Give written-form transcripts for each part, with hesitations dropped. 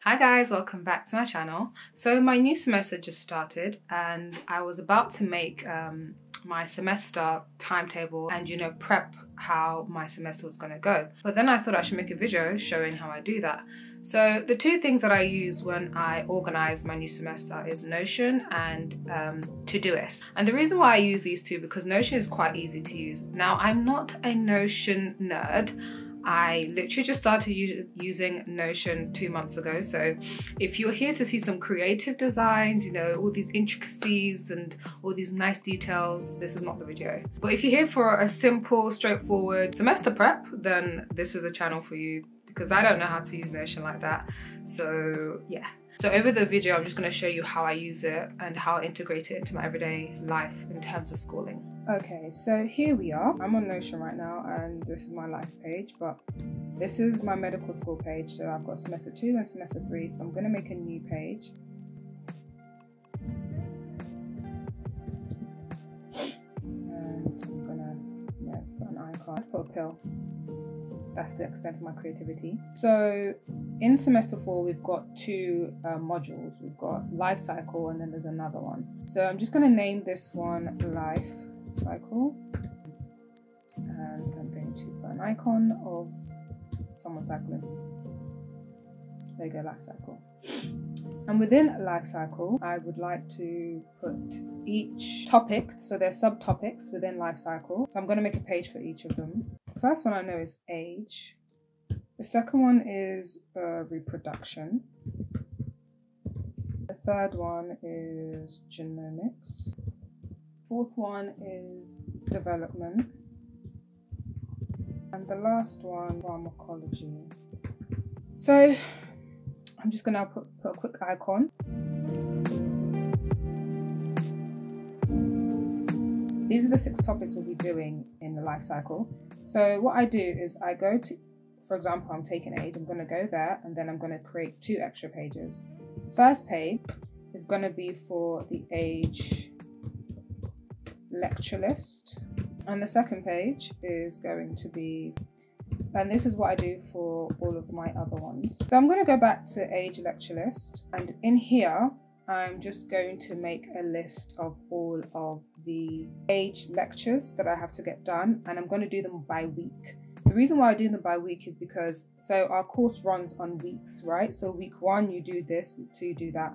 Hi guys, welcome back to my channel. So my new semester just started and I was about to make my semester timetable and prep how my semester was going to go. But then I thought I should make a video showing how I do that. So the two things that I use when I organize my new semester is Notion and Todoist. And the reason why I use these two because Notion is quite easy to use. Now I'm not a Notion nerd. I literally just started using Notion 2 months ago. So if you're here to see some creative designs, all these intricacies and all these nice details, this is not the video. But if you're here for a simple, straightforward semester prep, then this is a channel for you because I don't know how to use Notion like that. So yeah. So over the video, I'm just going to show you how I use it and how I integrate it into my everyday life in terms of schooling. Okay, so here we are. I'm on Notion right now and this is my life page, but this is my medical school page. So I've got semester 2 and semester 3, so I'm going to make a new page. And I'm going to put an icon, put a pill. That's the extent of my creativity. So in semester 4, we've got two modules. We've got life cycle and then there's another one. So I'm just going to name this one life cycle. And I'm going to put an icon of someone cycling. There you go, life cycle. And within life cycle, I would like to put each topic. So there's subtopics within life cycle. So I'm going to make a page for each of them. The first one I know is age. The second one is reproduction. The third one is genomics. Fourth one is development. And the last one, pharmacology. So I'm just gonna put a quick icon. These are the 6 topics we'll be doing in the life cycle. So what I do is I go to, for example, I'm taking age, I'm gonna go there and then I'm gonna create 2 extra pages. First page is gonna be for the age lecture list. And the second page is going to be, and this is what I do for all of my other ones. So I'm going to go back to age lecture list, and in here I'm just going to make a list of all of the age lectures that I have to get done, and I'm going to do them by week. The reason why I do them by week is because, so our course runs on weeks, right? So week 1 you do this, week 2 you do that.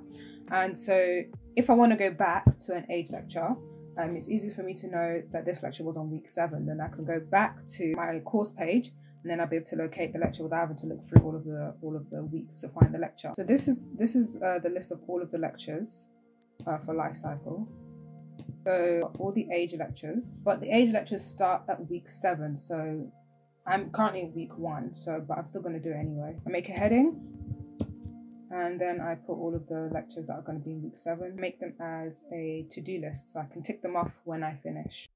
And so if I want to go back to an age lecture, it's easy for me to know that this lecture was on week 7. Then I can go back to my course page and then I'll be able to locate the lecture without having to look through all of the weeks to find the lecture. So this is the list of all of the lectures for life cycle. So all the age lectures, but the age lectures start at week 7. So I'm currently in week 1, but I'm still going to do it anyway. I make a heading. And then I put all of the lectures that are going to be in week 7, make them as a to-do list so I can tick them off when I finish.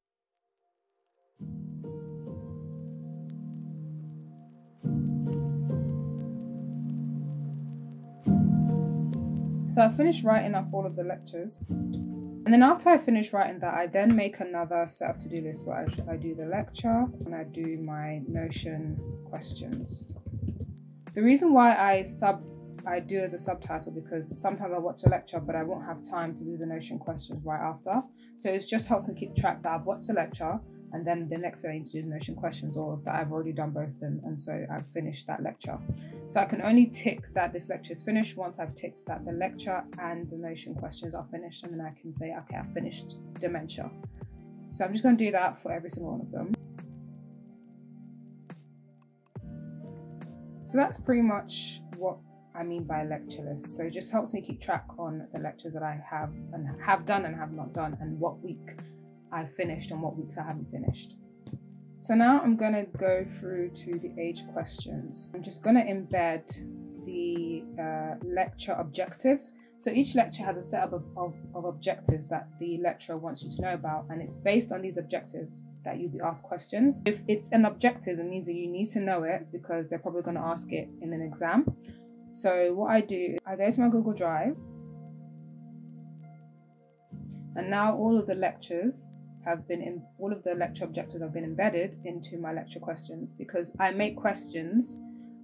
So I finished writing up all of the lectures. And then after I finish writing that, I then make another set of to-do lists where I do the lecture and I do my Notion questions. The reason why I do as a subtitle because sometimes I watch a lecture but I won't have time to do the Notion questions right after. So it just helps me keep track that I've watched a lecture and then the next thing I need to do is Notion questions, or that I've already done both of them and so I've finished that lecture. So I can only tick that this lecture is finished once I've ticked that the lecture and the Notion questions are finished, and then I can say, okay, I've finished dementia. So I'm just going to do that for every single one of them. So that's pretty much what I mean by lecture list. So it just helps me keep track on the lectures that I have done and have not done, and what week I finished and what weeks I haven't finished. So now I'm going to go through to the age questions. I'm just going to embed the lecture objectives. So each lecture has a set of objectives that the lecturer wants you to know about, and it's based on these objectives that you'll be asked questions. If it's an objective, it means that you need to know it because they're probably going to ask it in an exam. So what I do is I go to my Google Drive, and now all of the lecture objectives have been embedded into my lecture questions because I make questions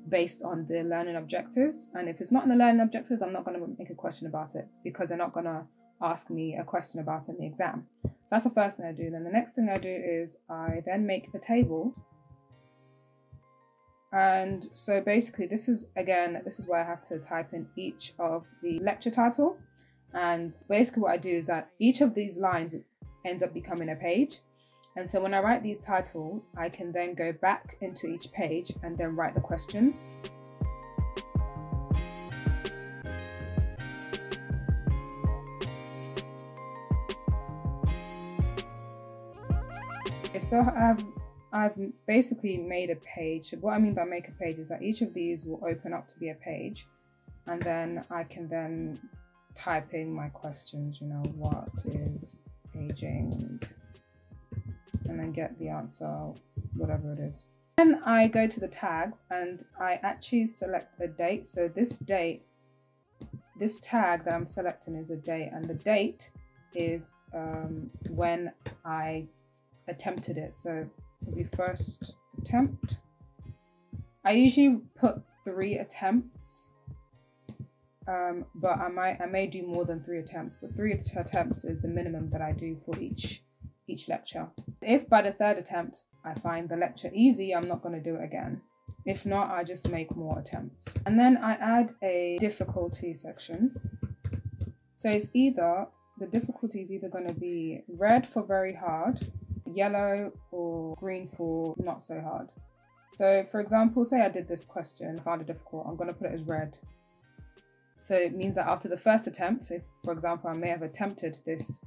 based on the learning objectives. And if it's not in the learning objectives, I'm not going to make a question about it because they're not going to ask me a question about it in the exam. So that's the first thing I do. Then the next thing I do is I then make a table. And so basically this is where I have to type in each of the lecture title. And basically what I do is that each of these lines ends up becoming a page. And so when I write these titles, I can then go back into each page and then write the questions. Okay, so I've basically made a page. So what I mean by make a page is that each of these will open up to be a page, and then I can then type in my questions, you know, what is aging, and then get the answer, whatever it is. Then I go to the tags and I actually select a date. So this tag that I'm selecting is a date, and the date is when I attempted it. So the first attempt. I usually put 3 attempts, but I may do more than 3 attempts, but 3 attempts is the minimum that I do for each lecture. If by the 3rd attempt I find the lecture easy, I'm not going to do it again. If not, I just make more attempts. And then I add a difficulty section. So it's the difficulty is either going to be red for very hard, yellow, or green for not so hard. So for example, say I did this question, found it difficult, I'm going to put it as red. So it means that after the first attempt, so if, for example, I may have attempted this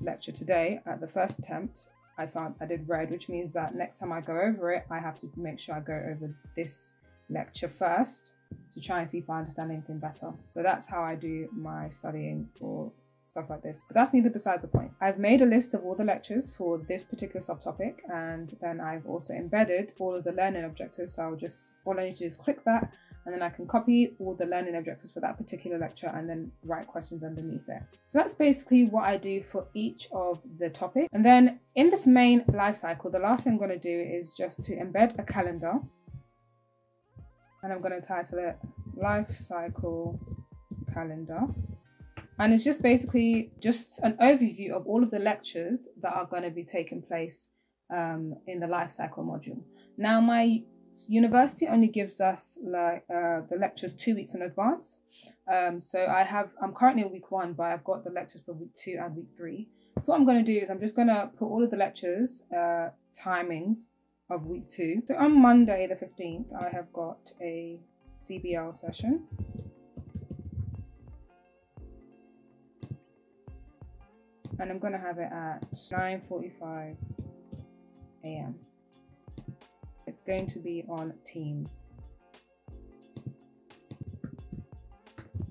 lecture today, at the first attempt I did red, which means that next time I go over it, I have to make sure I go over this lecture first to try and see if I understand anything better. So that's how I do my studying for stuff like this, but that's neither besides the point. I've made a list of all the lectures for this particular subtopic, and then I've also embedded all of the learning objectives. So all I need to do is click that, and then I can copy all the learning objectives for that particular lecture and then write questions underneath it. So that's basically what I do for each of the topics. And then in this main life cycle, the last thing I'm going to do is just to embed a calendar, and I'm going to title it Life Cycle Calendar. And it's just basically just an overview of all of the lectures that are going to be taking place in the life cycle module. Now, my university only gives us the lectures 2 weeks in advance. So I'm currently in week 1, but I've got the lectures for week 2 and week 3. So what I'm going to do is I'm just going to put all of the lectures timings of week 2. So on Monday the 15th, I have got a CBL session. And I'm going to have it at 9:45 a.m. It's going to be on Teams.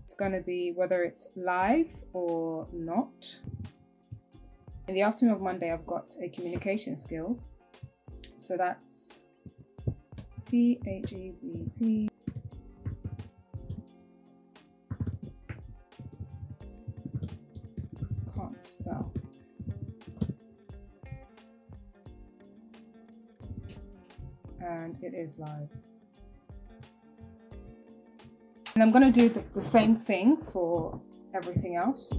It's going to be whether it's live or not. In the afternoon of Monday, I've got a communication skills. So that's PHEVP. Can't spell. And it is live. And I'm going to do the same thing for everything else.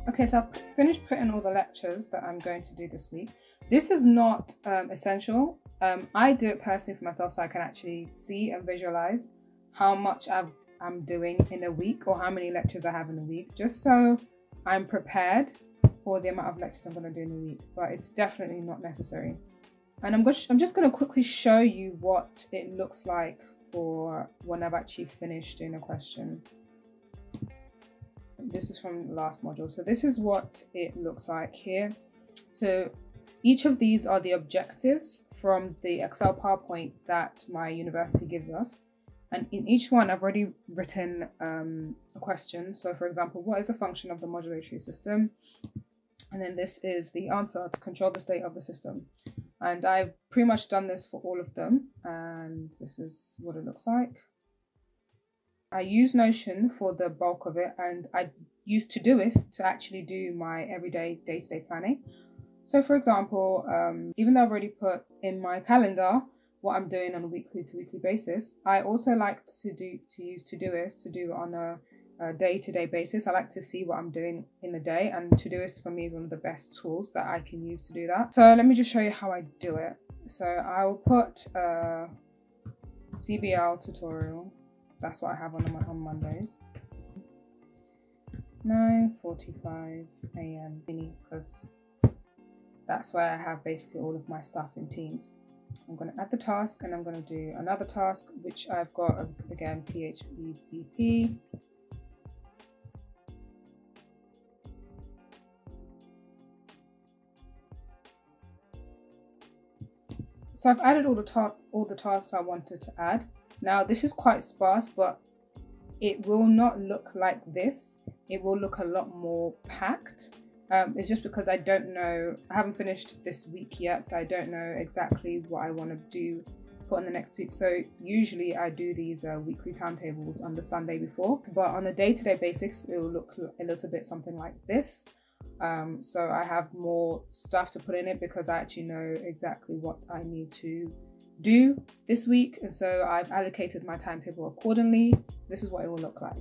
Okay, so I've finished putting all the lectures that I'm going to do this week. This is not essential. I do it personally for myself so I can actually see and visualize how much I'm doing in a week or how many lectures I have in a week, just so I'm prepared for the amount of lectures I'm going to do in a week, but it's definitely not necessary. And I'm just going to quickly show you what it looks like for when I've actually finished doing a question. This is from the last module. So this is what it looks like here. So each of these are the objectives from the Excel PowerPoint that my university gives us. And in each one, I've already written a question. So for example, what is the function of the modulatory system? And then this is the answer to control the state of the system. And I've pretty much done this for all of them. And this is what it looks like. I use Notion for the bulk of it, and I use Todoist to actually do my everyday day-to-day planning. So for example, even though I've already put in my calendar what I'm doing on a weekly to weekly basis, I also like to use Todoist to do it on a day-to-day basis. I like to see what I'm doing in the day, and Todoist for me is one of the best tools that I can use to do that. So let me just show you how I do it. So I will put CBL tutorial. That's what I have on Mondays. 9:45 a.m. because that's where I have basically all of my stuff in Teams. I'm going to add the task, and I'm going to do another task, which I've got, again, PHP. So I've added all the tasks I wanted to add. Now this is quite sparse, but it will not look like this. It will look a lot more packed. It's just because I haven't finished this week yet, so I don't know exactly what I want to put in the next week. So usually I do these weekly timetables on the Sunday before, but on a day-to-day basis, it will look a little bit something like this. So I have more stuff to put in it because I actually know exactly what I need to do this week, and so I've allocated my timetable accordingly. This is what it will look like.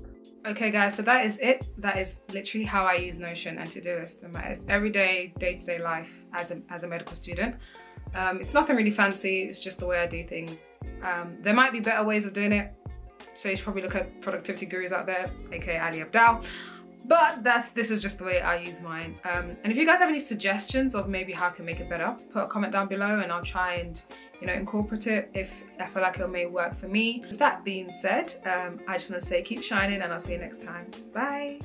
Okay guys, so that is it. That is literally how I use Notion and Todoist in my everyday day-to-day life as a medical student. It's nothing really fancy, it's just the way I do things. There might be better ways of doing it, so you should probably look at productivity gurus out there, aka Ali Abdal. But this is just the way I use mine. And if you guys have any suggestions of maybe how I can make it better, put a comment down below and I'll try and incorporate it if I feel like it may work for me. With that being said, I just want to say keep shining, and I'll see you next time. Bye.